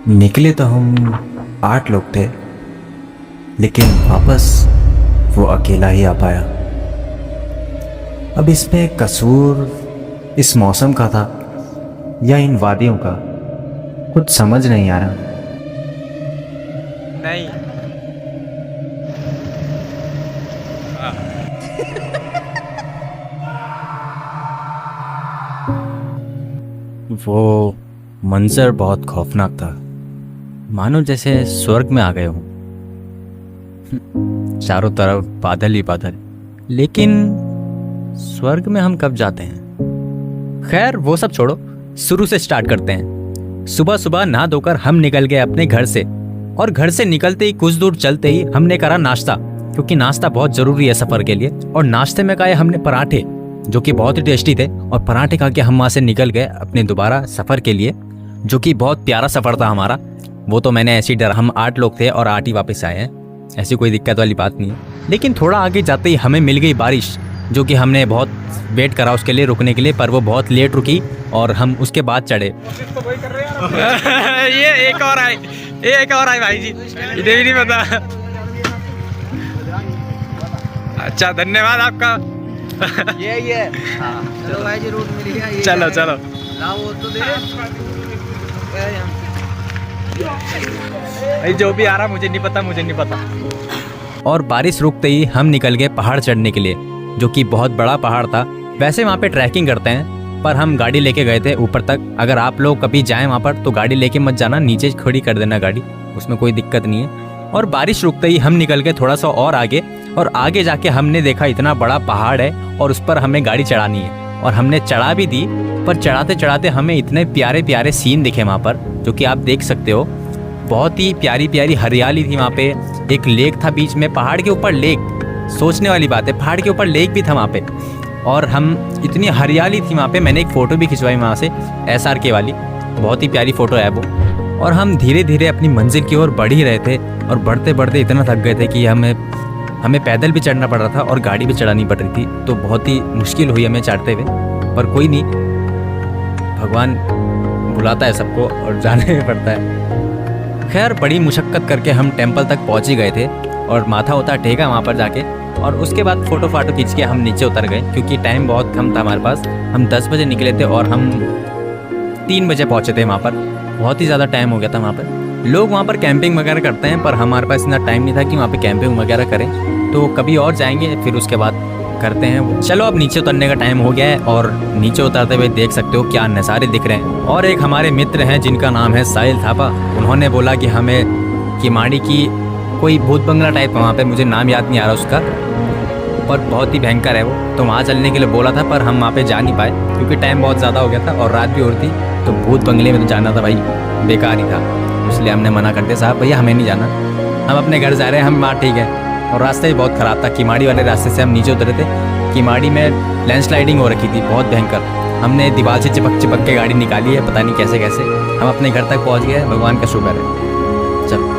निकले तो हम 8 लोग थे, लेकिन वापस वो अकेला ही आ पाया। अब इसमें कसूर इस मौसम का था या इन वादियों का, कुछ समझ नहीं आ रहा। नहीं। वो मंजर बहुत खौफनाक था, मानो जैसे स्वर्ग में आ गए हों। चारों तरफ बादल ही बादल, लेकिन स्वर्ग में हम कब जाते हैं? खैर वो सब छोड़ो, शुरू से स्टार्ट करते हैं। सुबह सुबह नहा धोकर हम निकल गए अपने घर से, और घर से निकलते ही कुछ दूर चलते ही हमने करा नाश्ता, क्योंकि नाश्ता बहुत जरूरी है सफर के लिए। और नाश्ते में खाए हमने पराठे, जो कि बहुत ही टेस्टी थे। और पराठे खा के हम वहाँ से निकल गए अपने दोबारा सफर के लिए, जो कि बहुत प्यारा सफर था हमारा। वो तो मैंने ऐसे ही डर, हम 8 लोग थे और 8 ही वापस आए हैं, ऐसी कोई दिक्कत वाली बात नहीं है। लेकिन थोड़ा आगे जाते ही हमें मिल गई बारिश, जो कि हमने बहुत वेट करा उसके लिए, रुकने के लिए, पर वो बहुत लेट रुकी और हम उसके बाद चढ़े। ये एक और आए, ये एक और आए भाई जी, इधर भी नहीं पता। अच्छा धन्यवाद आपका। ये हाँ चलो भाई जी, रूट मिल गया। ये चलो चलो लाओ वो तो दे भाई, जो भी आ रहा मुझे नहीं पता, मुझे नहीं पता। और बारिश रुकते ही हम निकल गए पहाड़ चढ़ने के लिए, जो कि बहुत बड़ा पहाड़ था। वैसे वहाँ पे ट्रैकिंग करते हैं, पर हम गाड़ी लेके गए थे ऊपर तक। अगर आप लोग कभी जाएं वहाँ पर तो गाड़ी लेके मत जाना, नीचे खड़ी कर देना गाड़ी, उसमें कोई दिक्कत नहीं है। और बारिश रुकते ही हम निकल गए थोड़ा सा और आगे, और आगे जाके हमने देखा इतना बड़ा पहाड़ है और उस पर हमें गाड़ी चढ़ानी है। और हमने चढ़ा भी दी, पर चढ़ाते चढ़ाते हमें इतने प्यारे प्यारे सीन दिखे वहाँ पर, जो कि आप देख सकते हो। बहुत ही प्यारी प्यारी हरियाली थी वहाँ पे। एक लेक था बीच में, पहाड़ के ऊपर लेक, सोचने वाली बात है, पहाड़ के ऊपर लेक भी था वहाँ पे। और हम इतनी हरियाली थी वहाँ पे, मैंने एक फ़ोटो भी खिंचवाई वहाँ से, SRK वाली, बहुत ही प्यारी फ़ोटो है वो। और हम धीरे धीरे अपनी मंजिल की ओर बढ़ ही रहे थे, और बढ़ते बढ़ते इतना थक गए थे कि हमें पैदल भी चढ़ना पड़ रहा था और गाड़ी भी चढ़ानी पड़ रही थी। तो बहुत ही मुश्किल हुई हमें चढ़ते हुए, पर कोई नहीं, भगवान बुलाता है सबको और जाने में पड़ता है। खैर बड़ी मुशक्क़त करके हम टेंपल तक पहुंच ही गए थे, और माथा उता टेका वहाँ पर जाके। और उसके बाद फ़ोटो फाटो खींच के हम नीचे उतर गए, क्योंकि टाइम बहुत कम था हमारे पास। हम 10 बजे निकले थे और हम 3 बजे पहुँचे थे वहाँ पर। बहुत ही ज़्यादा टाइम हो गया था वहाँ पर। लोग वहाँ पर कैंपिंग वगैरह करते हैं, पर हमारे पास इतना टाइम नहीं था कि वहाँ पे कैंपिंग वगैरह करें। तो कभी और जाएंगे, फिर उसके बाद करते हैं। चलो अब नीचे उतरने का टाइम हो गया है, और नीचे उतरते हुए देख सकते हो क्या नज़ारे दिख रहे हैं। और एक हमारे मित्र हैं जिनका नाम है साहिल थापा, उन्होंने बोला कि हमें किमाड़ी की कोई भूत बंगला टाइप वहाँ पे, मुझे नाम याद नहीं आ रहा उसका, पर बहुत ही भयंकर है वो, तो वहाँ चलने के लिए बोला था। पर हम वहाँ पे जा नहीं पाए, क्योंकि टाइम बहुत ज़्यादा हो गया था और रात भी हो रही थी। तो भूत बंगले में तो जाना था भाई, बेकार ही था, इसलिए हमने मना कर दिया, साहब भैया हमें नहीं जाना, हम अपने घर जा रहे हैं। हम वहाँ ठीक है। और रास्ता भी बहुत ख़राब था, किमाड़ी वाले रास्ते से हम नीचे उतरे थे। किमाड़ी में लैंडस्लाइडिंग हो रखी थी बहुत भयंकर। हमने दीवार से चिपक चिपक के गाड़ी निकाली है, पता नहीं कैसे कैसे हम अपने घर तक पहुँच गए, भगवान का शुक्र है। चल।